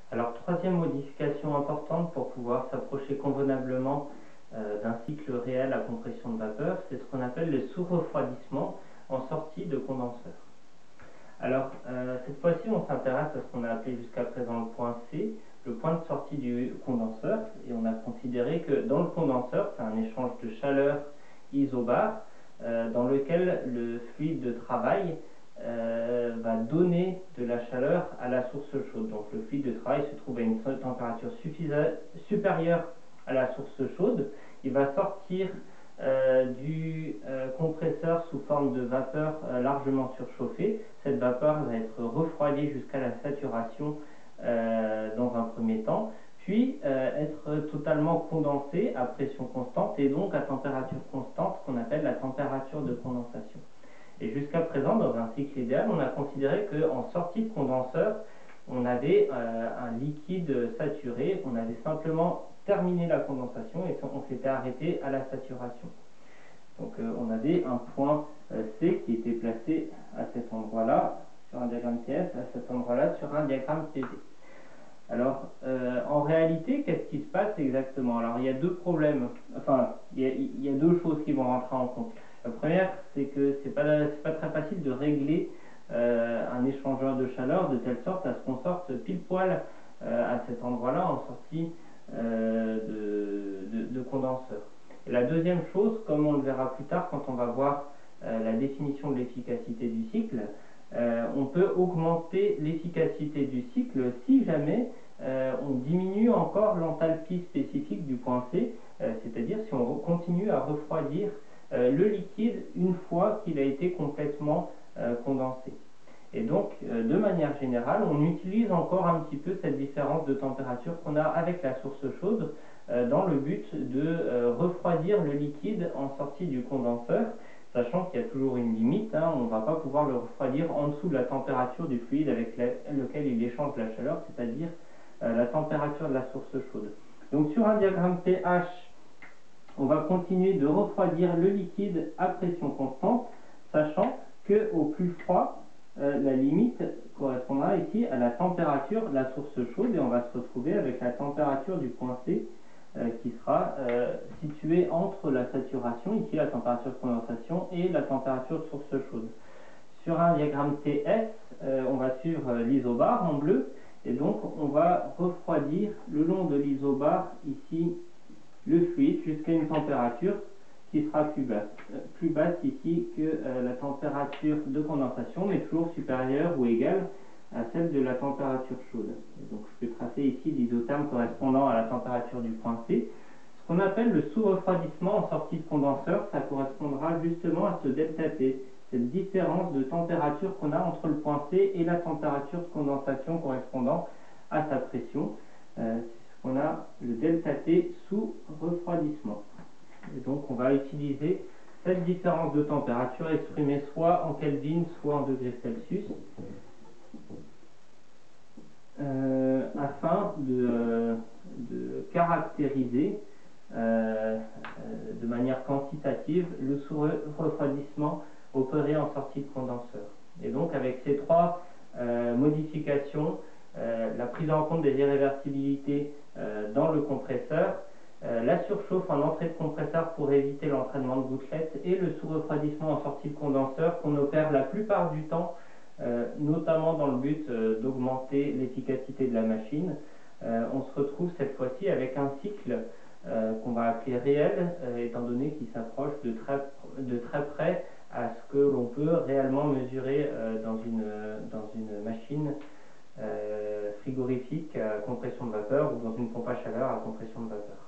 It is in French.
Alors, troisième modification importante pour pouvoir s'approcher convenablement d'un cycle réel à compression de vapeur, c'est ce qu'on appelle le sous-refroidissement en sortie de condenseur. Alors, cette fois-ci, on s'intéresse à ce qu'on a appelé jusqu'à présent le point C, le point de sortie du condenseur, et on a considéré que dans le condenseur, c'est un échange de chaleur isobare dans lequel le fluide de travail va donner de la chaleur à la source chaude. Donc le fluide de travail se trouve à une température supérieure à la source chaude. Il va sortir du compresseur sous forme de vapeur largement surchauffée. Cette vapeur va être refroidie jusqu'à la saturation dans un premier temps, puis être totalement condensée à pression constante et donc à température constante, qu'on appelle la température de condensation. Et jusqu'à présent, dans un cycle idéal, on a considéré qu'en sortie de condenseur, on avait un liquide saturé, on avait simplement terminé la condensation et on s'était arrêté à la saturation. Donc on avait un point C qui était placé à cet endroit-là, sur un diagramme TS, à cet endroit-là, sur un diagramme PV. Alors, en réalité, qu'est-ce qui se passe exactement? Alors, il y a deux problèmes, enfin, il y a deux choses qui vont rentrer en compte. La première, c'est que c'est pas très facile de régler un échangeur de chaleur de telle sorte à ce qu'on sorte pile poil à cet endroit-là en sortie de condenseur. Et la deuxième chose, comme on le verra plus tard quand on va voir la définition de l'efficacité du cycle, on peut augmenter l'efficacité du cycle si jamais on diminue encore l'enthalpie spécifique du point C, c'est-à-dire si on continue à refroidir le liquide une fois qu'il a été complètement condensé. Et donc, de manière générale, on utilise encore un petit peu cette différence de température qu'on a avec la source chaude dans le but de refroidir le liquide en sortie du condenseur, sachant qu'il y a toujours une limite, hein, on ne va pas pouvoir le refroidir en dessous de la température du fluide avec lequel il échange la chaleur, c'est-à-dire la température de la source chaude. Donc sur un diagramme pH, on va continuer de refroidir le liquide à pression constante, sachant qu'au plus froid, la limite correspondra ici à la température de la source chaude et on va se retrouver avec la température du point C qui sera située entre la saturation, ici la température de condensation, et la température de source chaude. Sur un diagramme TS, on va suivre l'isobare en bleu et donc on va refroidir le long de l'isobare ici le fluide jusqu'à une température qui sera plus basse ici que la température de condensation, mais toujours supérieure ou égale à celle de la température chaude. Et donc je peux tracer ici l'isotherme correspondant à la température du point C. Ce qu'on appelle le sous-refroidissement en sortie de condenseur, ça correspondra justement à ce delta T, cette différence de température qu'on a entre le point C et la température de condensation correspondant à sa pression. C'est ce qu'on a le delta T sous refroidissement. Et donc on va utiliser cette différence de température exprimée soit en Kelvin, soit en degrés Celsius, afin de caractériser de manière quantitative le sous-refroidissement opéré en sortie de condenseur. Et donc avec ces trois modifications, la prise en compte des irréversibilités dans le compresseur, la surchauffe en entrée de compresseur pour éviter l'entraînement de gouttelettes et le sous-refroidissement en sortie de condenseur qu'on opère la plupart du temps, notamment dans le but d'augmenter l'efficacité de la machine. On se retrouve cette fois-ci avec un cycle qu'on va appeler réel, étant donné qu'il s'approche de très près à ce que l'on peut réellement mesurer dans une machine frigorifique à compression de vapeur ou dans une pompe à chaleur à compression de vapeur.